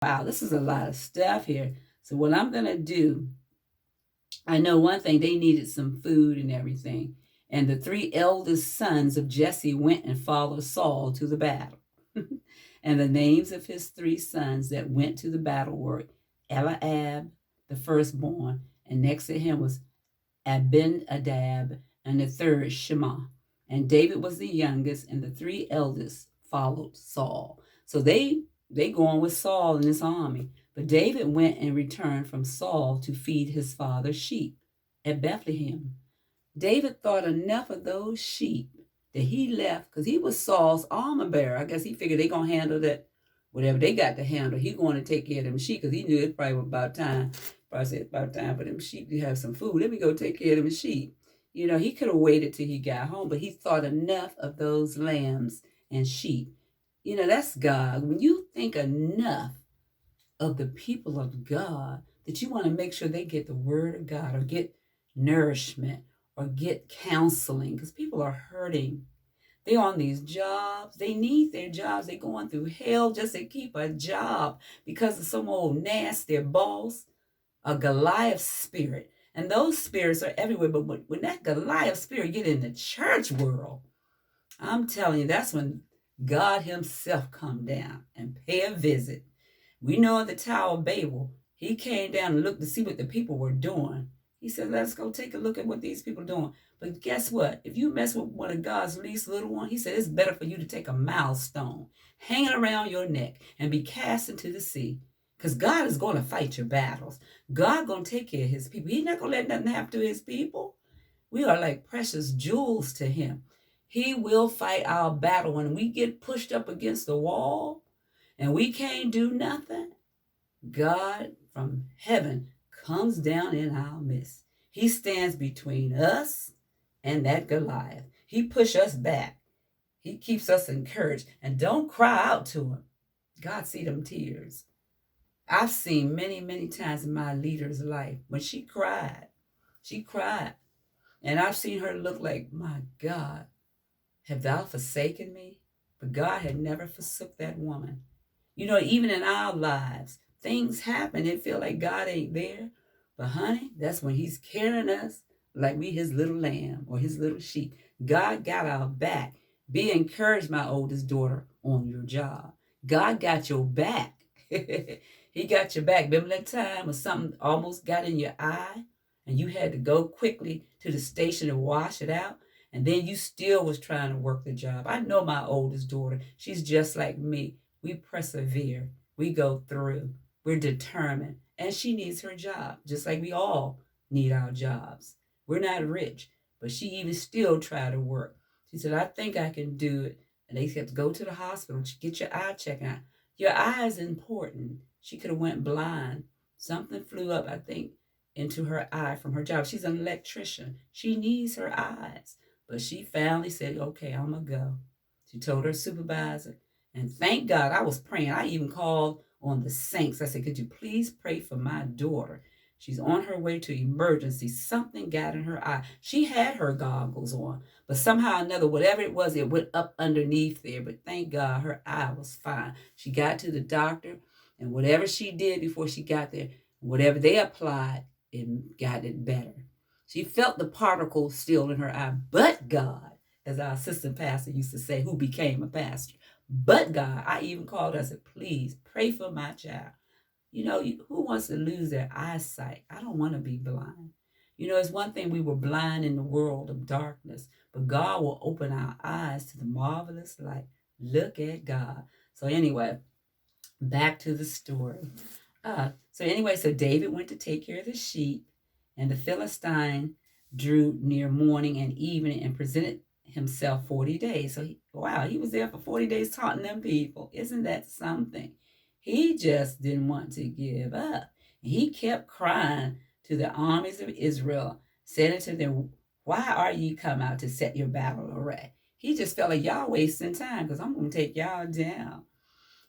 Wow, this is a lot of stuff here. So what I'm going to do, I know one thing, they needed some food and everything. And the three eldest sons of Jesse went and followed Saul to the battle. And the names of his three sons that went to the battle were Eliab, the firstborn, and next to him was Abinadab, and the third Shema. And David was the youngest, and the three eldest followed Saul. So they going with Saul and his army. But David went and returned from Saul to feed his father's sheep at Bethlehem. David thought enough of those sheep that he left because he was Saul's armor bearer. I guess he figured they gonna handle that, whatever they got to handle. He going to take care of them sheep because he knew it probably was about time. Probably said it's about time for them sheep to have some food. Let me go take care of them sheep. You know, he could have waited till he got home, but he thought enough of those lambs and sheep. You know, that's God. When you think enough of the people of God that you want to make sure they get the word of God or get nourishment or get counseling because people are hurting. They're on these jobs. They need their jobs. They're going through hell just to keep a job because of some old nasty boss, a Goliath spirit. And those spirits are everywhere. But when that Goliath spirit get in the church world, I'm telling you, that's when God himself come down and pay a visit. We know at the Tower of Babel, he came down and looked to see what the people were doing. He said, let's go take a look at what these people are doing. But guess what? If you mess with one of God's least little ones, he said, it's better for you to take a milestone, hang it around your neck, and be cast into the sea. Because God is going to fight your battles. God going to take care of his people. He's not going to let nothing happen to his people. We are like precious jewels to him. He will fight our battle. When we get pushed up against the wall and we can't do nothing, God from heaven comes down in our midst. He stands between us and that Goliath. He pushes us back. He keeps us encouraged. And don't cry out to him. God see them tears. I've seen many, many times in my leader's life when she cried. She cried. And I've seen her look like, my God, have thou forsaken me? But God had never forsook that woman. You know, even in our lives, things happen. It feel like God ain't there. But honey, that's when he's carrying us like we his little lamb or his little sheep. God got our back. Be encouraged, my oldest daughter, on your job. God got your back. He got your back. Remember that time when something almost got in your eye and you had to go quickly to the station and wash it out? And then you still was trying to work the job. I know my oldest daughter. She's just like me. We persevere. We go through. We're determined. And she needs her job, just like we all need our jobs. We're not rich, but she even still tried to work. She said, I think I can do it. And they said, go to the hospital, get your eye checked out. Your eye is important. She could have went blind. Something flew up, I think, into her eye from her job. She's an electrician. She needs her eyes. But she finally said, okay, I'm going to go. She told her supervisor. And thank God I was praying. I even called on the saints. I said, could you please pray for my daughter? She's on her way to emergency. Something got in her eye. She had her goggles on, but somehow or another, whatever it was, it went up underneath there. But thank God her eye was fine. She got to the doctor, and whatever she did before she got there, whatever they applied, it got it better. She felt the particles still in her eye, but God, as our assistant pastor used to say, who became a pastor. But God, I even called her. I said, please pray for my child. You know, who wants to lose their eyesight? I don't want to be blind. You know, it's one thing we were blind in the world of darkness, but God will open our eyes to the marvelous light. Look at God. So anyway, back to the story. So David went to take care of the sheep, and the Philistine drew near morning and evening and presented himself 40 days. So, he was there for 40 days taunting them people. Isn't that something? He just didn't want to give up. He kept crying to the armies of Israel, saying to them, why are ye come out to set your battle array? He just felt like y'all wasting time because I'm going to take y'all down.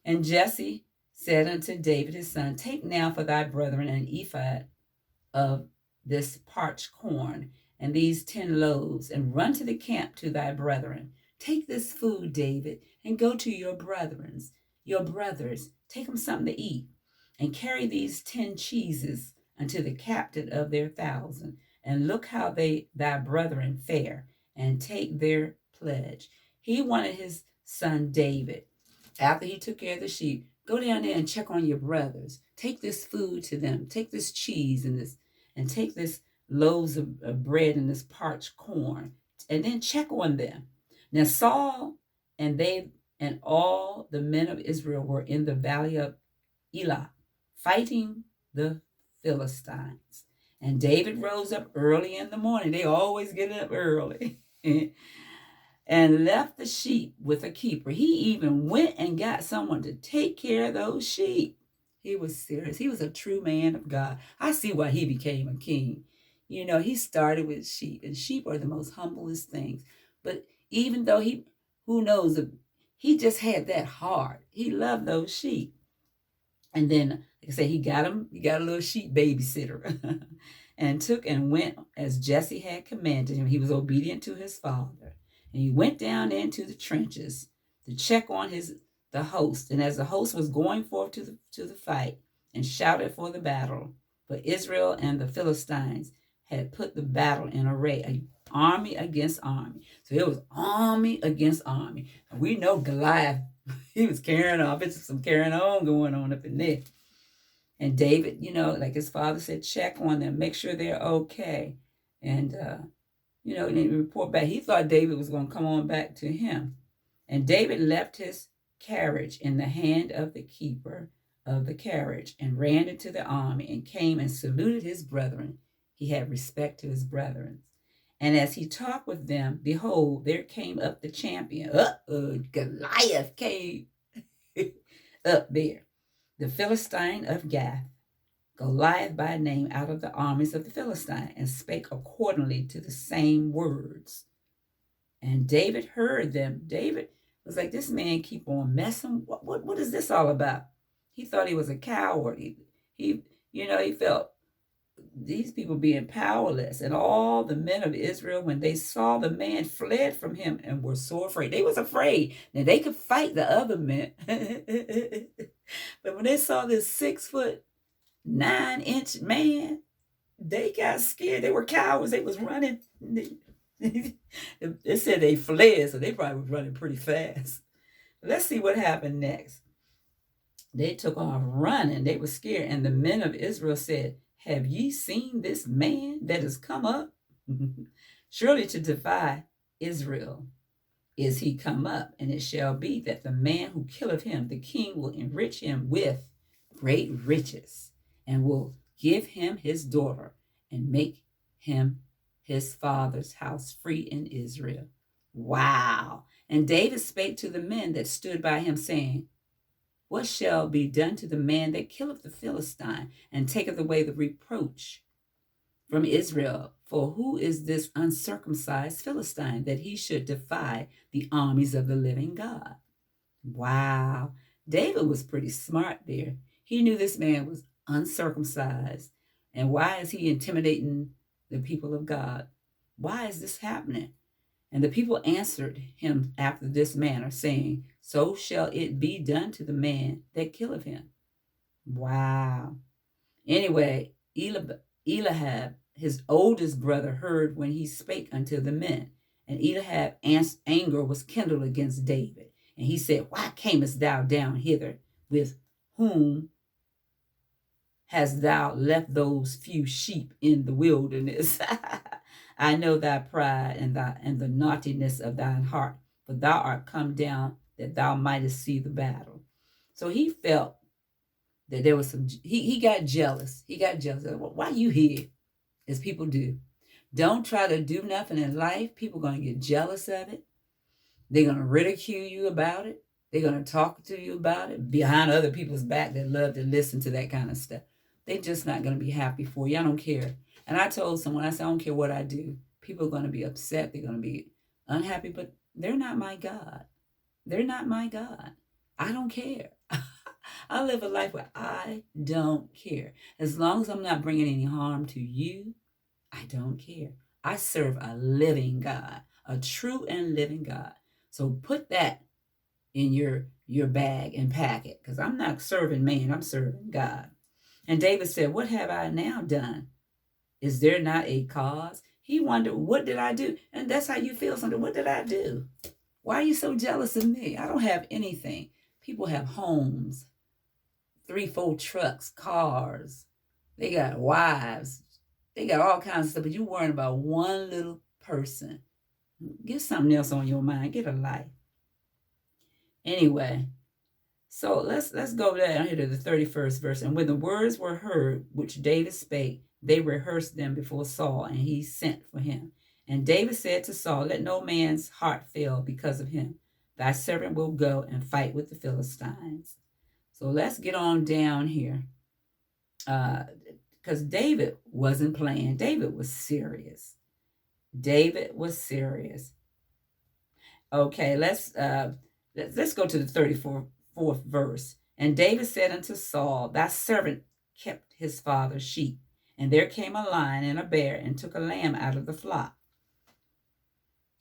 And Jesse said unto David his son, take now for thy brethren an ephah of this parched corn and these 10 loaves, and run to the camp to thy brethren. Take this food, David, and go to your brothers. Take them something to eat. and carry these 10 cheeses unto the captain of their 1,000, and look how thy brethren fare, and take their pledge. He wanted his son David, after he took care of the sheep, go down there and check on your brothers. Take this food to them. Take this cheese and take this loaves of bread and this parched corn, and then check on them. Now Saul and they and all the men of Israel were in the valley of Elah, fighting the Philistines. And David rose up early in the morning. They always get up early. And left the sheep with a keeper. He even went and got someone to take care of those sheep. He was serious. He was a true man of God. I see why he became a king. You know, he started with sheep, and sheep are the most humblest things. But even though who knows, he just had that heart. He loved those sheep. And then, like I said, he got a little sheep babysitter and took and went as Jesse had commanded him. He was obedient to his father. And he went down into the trenches to check on the host. And as the host was going forth to the fight and shouted for the battle, but Israel and the Philistines had put the battle in array, army against army. So it was army against army. And we know Goliath, he was carrying off. It's some carrying on going on up in there. And David, you know, like his father said, check on them, make sure they're okay. And, you know, and he report back. He thought David was going to come on back to him. And David left his carriage in the hand of the keeper of the carriage and ran into the army and came and saluted his brethren. He had respect to his brethren. And as he talked with them, behold, there came up the champion. Goliath came up there. The Philistine of Gath, Goliath by name, out of the armies of the Philistine, and spake accordingly to the same words. And David heard them. David was like, this man keep on messing. What is this all about? He thought he was a coward. He felt these people being powerless. And all the men of Israel, when they saw the man, fled from him and were so afraid. They was afraid. Now they could fight the other men. But when they saw this 6'9" man, they got scared. They were cowards. They was running. They said they fled, so they probably was running pretty fast. Let's see what happened next. They took off running. They were scared. And the men of Israel said, have ye seen this man that has come up? Surely to defy Israel is he come up. And it shall be that the man who killeth him, the king will enrich him with great riches, and will give him his daughter, and make him his father's house free in Israel. Wow. And David spake to the men that stood by him, saying, what shall be done to the man that killeth the Philistine, and taketh away the reproach from Israel? For who is this uncircumcised Philistine, that he should defy the armies of the living God? Wow. David was pretty smart there. He knew this man was uncircumcised. And why is he intimidating the people of God? Why is this happening? And the people answered him after this manner, saying, so shall it be done to the man that killeth him. Wow. Anyway, Eliab, his oldest brother, heard when he spake unto the men. And Eliab's anger was kindled against David. And he said, why camest thou down hither? With whom hast thou left those few sheep in the wilderness? I know thy pride and the naughtiness of thine heart, for thou art come down that thou mightest see the battle. So he felt that there was he got jealous. He got jealous. Why you here? As people do. Don't try to do nothing in life. People are going to get jealous of it. They're going to ridicule you about it. They're going to talk to you about it behind other people's back that love to listen to that kind of stuff. They're just not going to be happy for you. I don't care. And I told someone, I said, I don't care what I do. People are going to be upset. They're going to be unhappy, but they're not my God. They're not my God. I don't care. I live a life where I don't care. As long as I'm not bringing any harm to you, I don't care. I serve a living God, a true and living God. So put that in your bag and pack it, because I'm not serving man, I'm serving God. And David said, what have I now done? Is there not a cause? He wondered, what did I do? And that's how you feel something. What did I do? Why are you so jealous of me? I don't have anything. People have homes, 3, 4 trucks, cars. They got wives. They got all kinds of stuff, but you worrying about one little person. Get something else on your mind. Get a life. Anyway, so let's go down here to the 31st verse. And when the words were heard, which David spake, they rehearsed them before Saul, and he sent for him. And David said to Saul, let no man's heart fail because of him. Thy servant will go and fight with the Philistines. So let's get on down here. Because David wasn't playing. David was serious. David was serious. Okay, let's go to the 34th verse. And David said unto Saul, thy servant kept his father's sheep, and there came a lion and a bear and took a lamb out of the flock.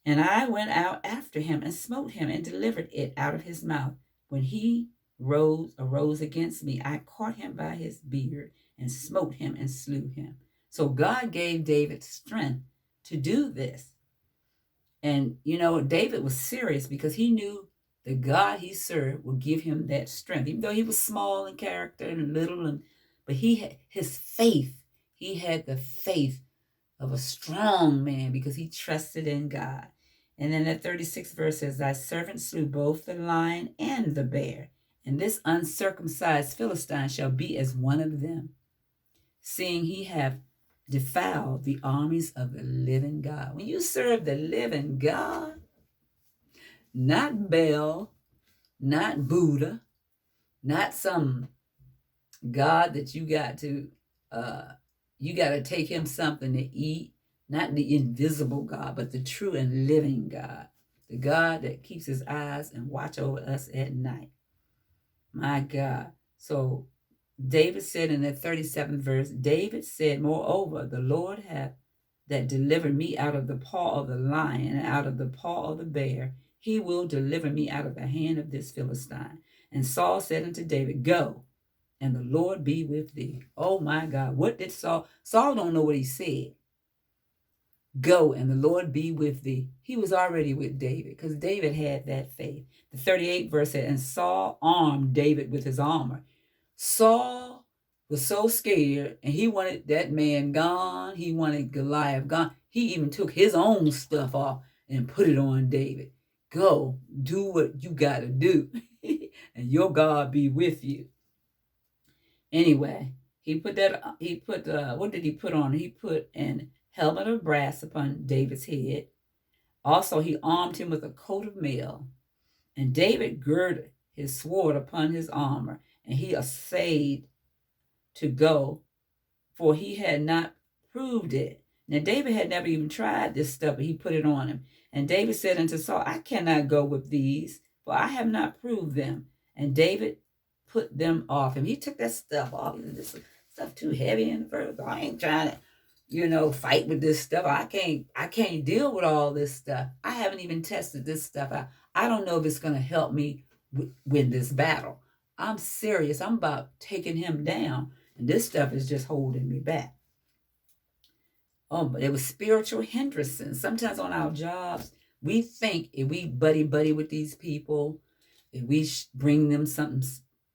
And I went out after him and smote him and delivered it out of his mouth. When he arose against me, I caught him by his beard and smote him and slew him. So God gave David strength to do this. And, David was serious because he knew the God he served would give him that strength, even though he was small in character and little. But he had his faith. He had the faith of a strong man because he trusted in God. And then that 36th verse says, thy servant slew both the lion and the bear, and this uncircumcised Philistine shall be as one of them, seeing he have defiled the armies of the living God. When you serve the living God, not Baal, not Buddha, not some God that you got to take him something to eat, not the invisible God, but the true and living God, the God that keeps his eyes and watch over us at night. My God. So David said in the 37th verse, David said, moreover, the Lord hath that delivered me out of the paw of the lion and out of the paw of the bear. He will deliver me out of the hand of this Philistine. And Saul said unto David, go, and the Lord be with thee. Oh my God. What did Saul? Saul don't know what he said. Go, and the Lord be with thee. He was already with David because David had that faith. The 38th verse said, and Saul armed David with his armor. Saul was so scared, and he wanted that man gone. He wanted Goliath gone. He even took his own stuff off and put it on David. Go, do what you got to do, and your God be with you. Anyway, what did he put on? He put an helmet of brass upon David's head. Also, he armed him with a coat of mail. And David girded his sword upon his armor, and he essayed to go, for he had not proved it. Now, David had never even tried this stuff, but he put it on him. And David said unto Saul, I cannot go with these, for I have not proved them. And David put them off him. He took that stuff off. He said, this stuff too heavy in the first. I ain't trying to, fight with this stuff. I can't deal with all this stuff. I haven't even tested this stuff out. I don't know if it's going to help me win this battle. I'm serious. I'm about taking him down. And this stuff is just holding me back. Oh, but it was spiritual hindrances. Sometimes on our jobs, we think if we buddy with these people, if we bring them something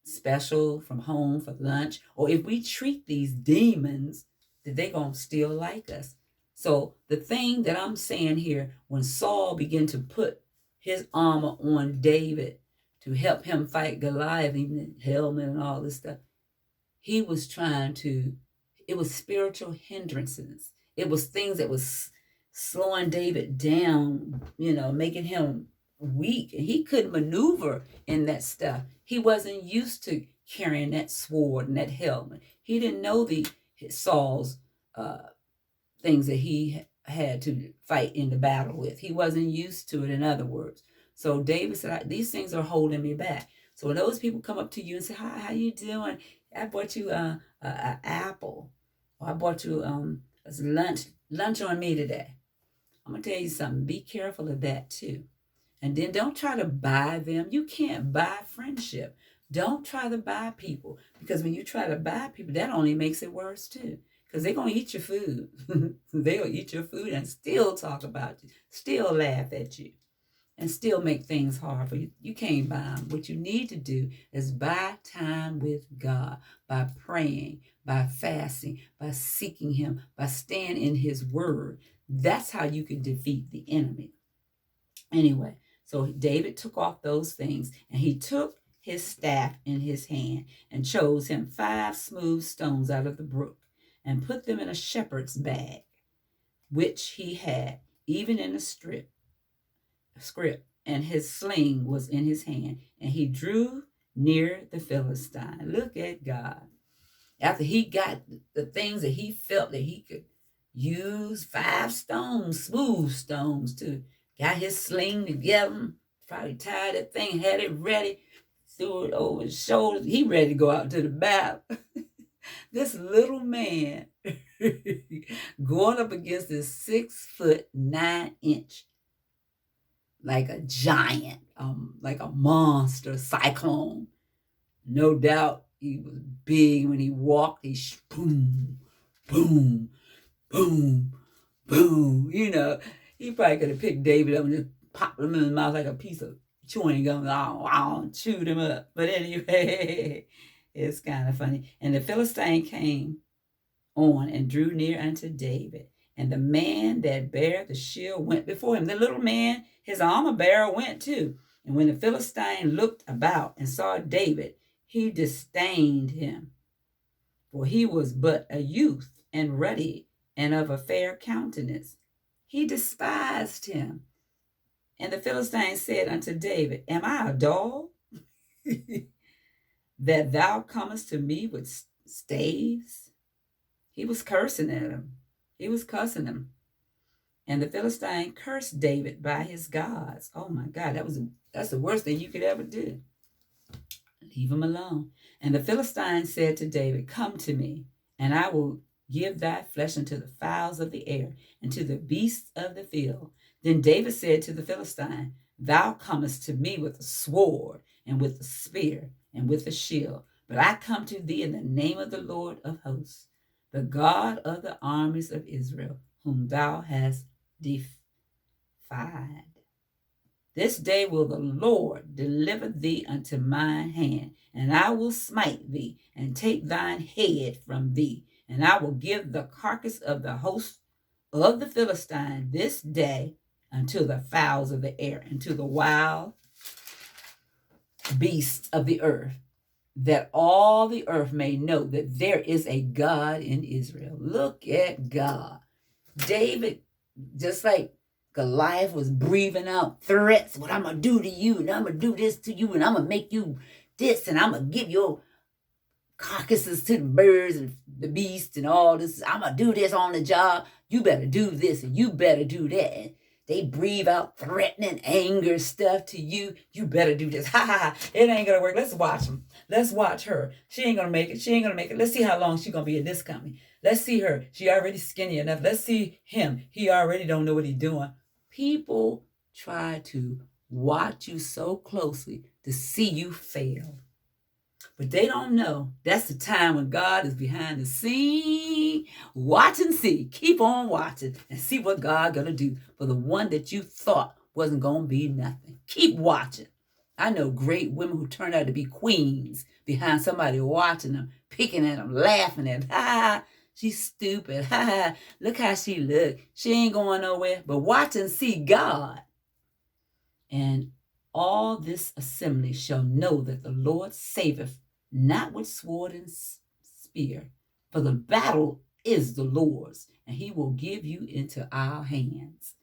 special from home for lunch, or if we treat these demons, that they're going to still like us. So the thing that I'm saying here, when Saul began to put his armor on David to help him fight Goliath, even the helmet and all this stuff, he was it was spiritual hindrances. It was things that was slowing David down, making him weak. And he couldn't maneuver in that stuff. He wasn't used to carrying that sword and that helmet. He didn't know Saul's things that he had to fight in the battle with. He wasn't used to it, in other words. So David said, these things are holding me back. So when those people come up to you and say, hi, how you doing? I bought you an apple. Or I bought you lunch on me today. I'm going to tell you something. Be careful of that too. And then don't try to buy them. You can't buy friendship. Don't try to buy people, because when you try to buy people, that only makes it worse too. Because they're going to eat your food. They'll eat your food and still talk about you, still laugh at you, and still make things hard for you. You can't buy them. What you need to do is buy time with God by praying, by fasting, by seeking Him, by staying in His Word. That's how you can defeat the enemy. Anyway, so David took off those things, and he took his staff in his hand and chose him 5 smooth stones out of the brook and put them in a shepherd's bag, which he had, even in a scrip, and his sling was in his hand, and he drew near the Philistine. Look at God. After he got the things that he felt that he could use, 5 stones, smooth stones, to got his sling together, probably tied that thing, had it ready, threw it over his shoulders. He ready to go out to the battle. This little man going up against this 6'9" like a giant, like a monster cyclone. No doubt he was big. When he walked, he boom, boom, boom, boom. You know, he probably could have picked David up and just popped him in his mouth like a piece of chewing gum, chewed him up. But anyway, it's kind of funny. And the Philistine came on and drew near unto David. And the man that bare the shield went before him. The little man, his armor bearer, went too. And when the Philistine looked about and saw David, he disdained him, for he was but a youth and ruddy and of a fair countenance. He despised him. And the Philistine said unto David, Am I a dog, that thou comest to me with staves? He was cursing at him. He was cussing him. And the Philistine cursed David by his gods. Oh my God, that's the worst thing you could ever do. Leave him alone. And the Philistine said to David, Come to me, and I will give thy flesh unto the fowls of the air, and to the beasts of the field. Then David said to the Philistine, Thou comest to me with a sword, and with a spear, and with a shield. But I come to thee in the name of the Lord of hosts, the God of the armies of Israel, whom thou hast defied. This day will the Lord deliver thee unto mine hand, and I will smite thee, and take thine head from thee, and I will give the carcass of the host of the Philistine this day unto the fowls of the air, and to the wild beasts of the earth, that all the earth may know that there is a God in Israel. Look at God. David, just like Goliath, was breathing out threats. What I'm going to do to you, and I'm going to do this to you, and I'm going to make you this, and I'm going to give your carcasses to the birds and the beasts and all this. I'm going to do this on the job. You better do this, and you better do that. And they breathe out threatening, anger stuff to you. You better do this. Ha ha ha. It ain't going to work. Let's watch them. Let's watch her. She ain't going to make it. She ain't going to make it. Let's see how long she's going to be in this company. Let's see her. She already skinny enough. Let's see him. He already don't know what he's doing. People try to watch you so closely to see you fail. But they don't know that's the time when God is behind the scene. Watch and see. Keep on watching and see what God gonna do for the one that you thought wasn't gonna be nothing. Keep watching. I know great women who turned out to be queens behind somebody watching them, picking at them, laughing at them. Ha, she's stupid. Ha ha. Look how she look. She ain't going nowhere. But watch and see God. And all this assembly shall know that the Lord saveth not with sword and spear, for the battle is the Lord's, and he will give you into our hands.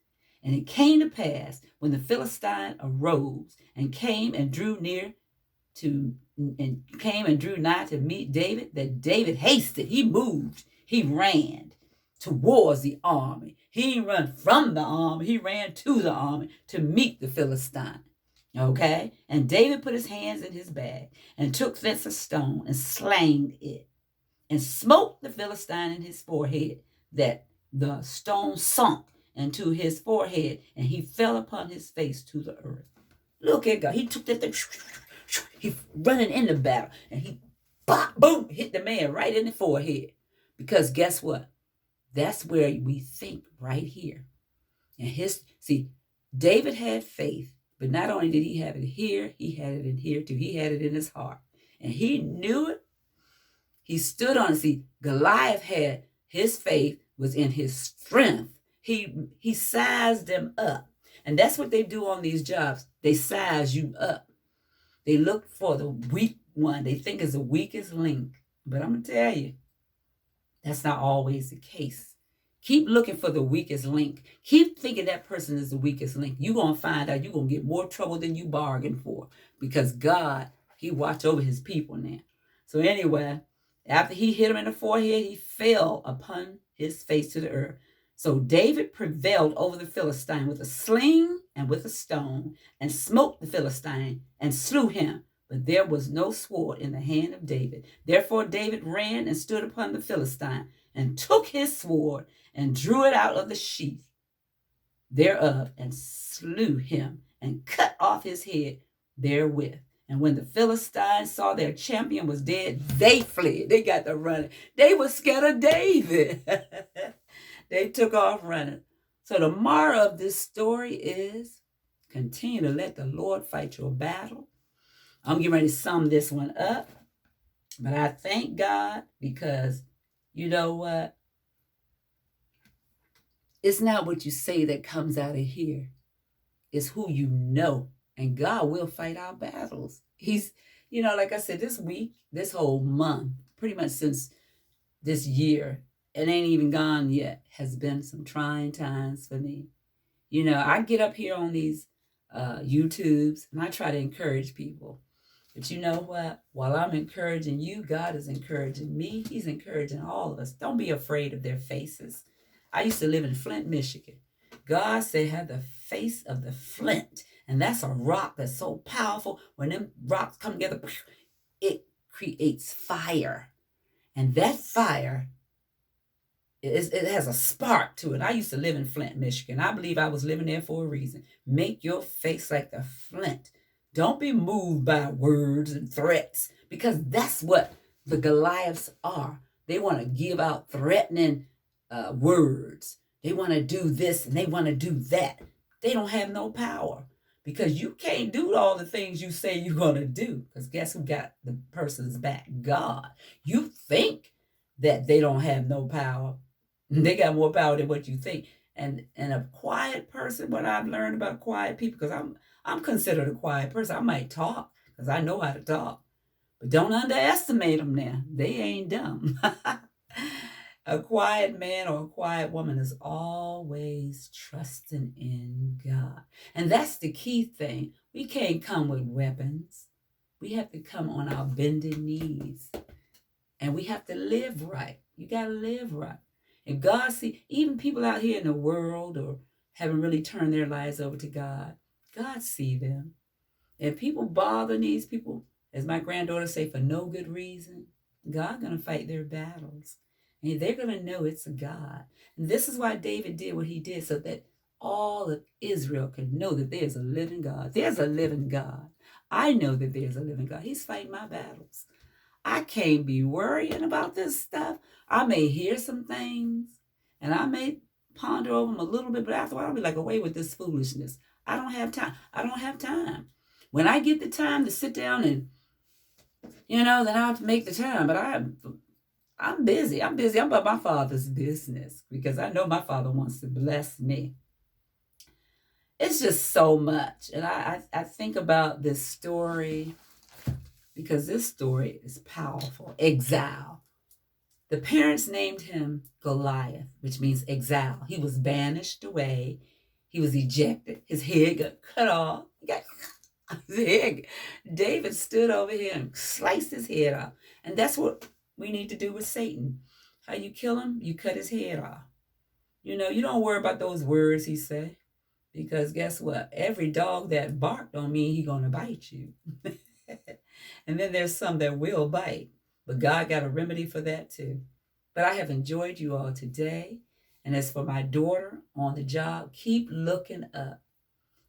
And it came to pass, when the Philistine arose and came and drew nigh to meet David, that David hasted, he moved, he ran towards the army. He didn't run from the army, he ran to the army to meet the Philistine. Okay? And David put his hands in his bag and took thence a stone and slanged it and smote the Philistine in his forehead, that the stone sunk into his forehead, and he fell upon his face to the earth. Look at God. He took that thing, He running in the battle, and he, bop, boom, hit the man right in the forehead. Because guess what? That's where we think right here. And David had faith, but not only did he have it here, he had it in here too. He had it in his heart. And he knew it. He stood on it. See, Goliath had his faith was in his strength. He sized them up. And that's what they do on these jobs. They size you up. They look for the weak one. They think is the weakest link. But I'm going to tell you, that's not always the case. Keep looking for the weakest link. Keep thinking that person is the weakest link. You're going to find out you're going to get more trouble than you bargained for, because God, he watch over his people now. So anyway, after he hit him in the forehead, he fell upon his face to the earth. So David prevailed over the Philistine with a sling and with a stone, and smote the Philistine and slew him. But there was no sword in the hand of David. Therefore David ran and stood upon the Philistine, and took his sword, and drew it out of the sheath thereof, and slew him, and cut off his head therewith. And when the Philistines saw their champion was dead, they fled. They got to running. They were scared of David. They took off running. So the moral of this story is, continue to let the Lord fight your battle. I'm getting ready to sum this one up. But I thank God, because you know what? It's not what you say that comes out of here. It's who you know. And God will fight our battles. He's, like I said, this week, this whole month, pretty much since this year, it ain't even gone yet, has been some trying times for me. I get up here on these YouTubes, and I try to encourage people. But you know what? While I'm encouraging you, God is encouraging me. He's encouraging all of us. Don't be afraid of their faces. I used to live in Flint, Michigan. God said, have the face of the flint. And that's a rock that's so powerful. When them rocks come together, it creates fire. And that fire, it has a spark to it. I used to live in Flint, Michigan. I believe I was living there for a reason. Make your face like the flint. Don't be moved by words and threats, because that's what the Goliaths are. They want to give out threatening words. They want to do this and they want to do that. They don't have no power, because you can't do all the things you say you're going to do, because guess who got the person's back? God. You think that they don't have no power. They got more power than what you think. And a quiet person, what I've learned about quiet people, because I'm considered a quiet person. I might talk because I know how to talk. But don't underestimate them now. They ain't dumb. A quiet man or a quiet woman is always trusting in God. And that's the key thing. We can't come with weapons. We have to come on our bended knees. And we have to live right. You got to live right. And God see, even people out here in the world or haven't really turned their lives over to God, God see them. If people bother these people, as my granddaughter say, for no good reason, God going to fight their battles. And they're going to know it's a God. And this is why David did what he did, so that all of Israel could know that there's a living God. There's a living God. I know that there's a living God. He's fighting my battles. I can't be worrying about this stuff. I may hear some things, and I may ponder over them a little bit, but after a while, I'll be like, away with this foolishness. I don't have time. I don't have time. When I get the time to sit down and, then I have to make the time. But I'm busy. I'm about my Father's business, because I know my Father wants to bless me. It's just so much. And I think about this story, because this story is powerful. Exile. The parents named him Goliath, which means exile. He was banished away. He was ejected. His head got cut off. His head. David stood over here and sliced his head off. And that's what we need to do with Satan. How you kill him? You cut his head off. You don't worry about those words he said, because guess what? Every dog that barked don't mean he's going to bite you. And then there's some that will bite. But God got a remedy for that too. But I have enjoyed you all today. And as for my daughter on the job, keep looking up.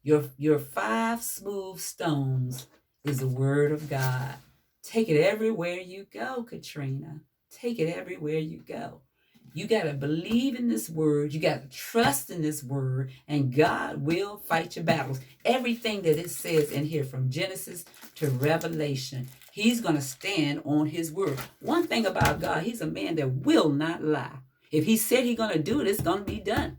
Your 5 smooth stones is the word of God. Take it everywhere you go, Katrina. Take it everywhere you go. You got to believe in this word. You got to trust in this word, and God will fight your battles. Everything that it says in here from Genesis to Revelation, he's going to stand on his word. One thing about God, he's a man that will not lie. If he said he's going to do it, it's going to be done.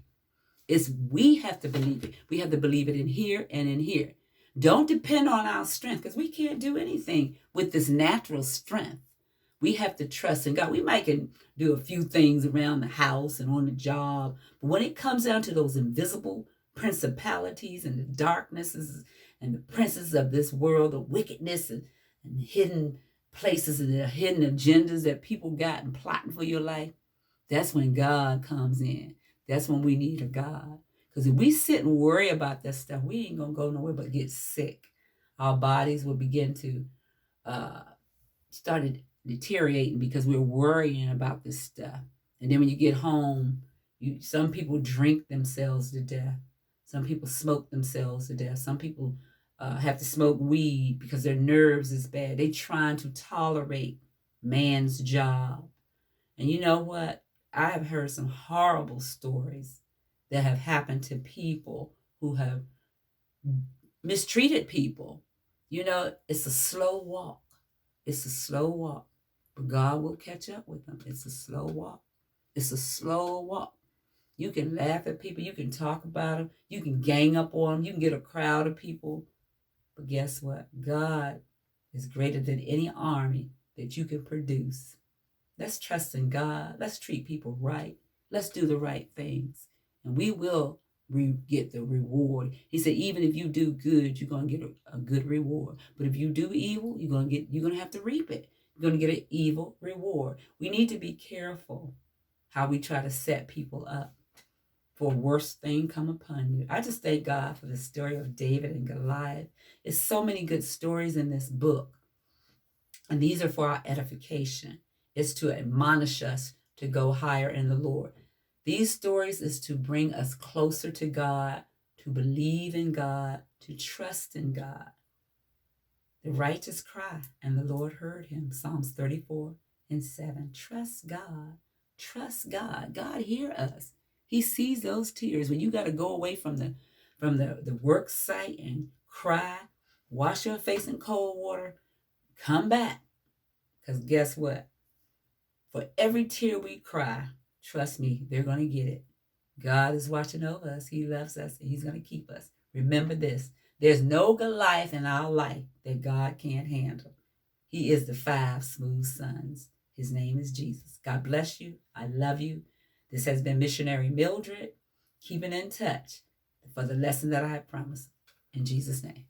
We have to believe it. We have to believe it in here and in here. Don't depend on our strength, because we can't do anything with this natural strength. We have to trust in God. We might can do a few things around the house and on the job, but when it comes down to those invisible principalities and the darknesses and the princes of this world, the wickedness and hidden places and the hidden agendas that people got and plotting for your life, that's when God comes in. That's when we need a God. Because if we sit and worry about that stuff, we ain't going to go nowhere but get sick. Our bodies will begin to start deteriorating because we're worrying about this stuff. And then when you get home, some people drink themselves to death. Some people smoke themselves to death. Some people have to smoke weed because their nerves is bad. They trying to tolerate man's job. And you know what? I have heard some horrible stories that have happened to people who have mistreated people. You know, it's a slow walk. It's a slow walk. But God will catch up with them. It's a slow walk. It's a slow walk. You can laugh at people. You can talk about them. You can gang up on them. You can get a crowd of people. But guess what? God is greater than any army that you can produce. Let's trust in God. Let's treat people right. Let's do the right things. And we will get the reward. He said, even if you do good, you're going to get a good reward. But if you do evil, you're going to have to reap it. You're going to get an evil reward. We need to be careful how we try to set people up for a worse thing come upon you. I just thank God for the story of David and Goliath. There's so many good stories in this book. And these are for our edification. It's to admonish us to go higher in the Lord. These stories is to bring us closer to God, to believe in God, to trust in God. The righteous cry, and the Lord heard him. Psalms 34:7. Trust God. Trust God. God hear us. He sees those tears. When you got to go away from the work site and cry, wash your face in cold water, come back. Because guess what? For every tear we cry, trust me, they're going to get it. God is watching over us. He loves us, and he's going to keep us. Remember this. There's no Goliath in our life that God can't handle. He is the 5 smooth sons. His name is Jesus. God bless you. I love you. This has been Missionary Mildred, keeping in touch for the lesson that I have promised. In Jesus' name.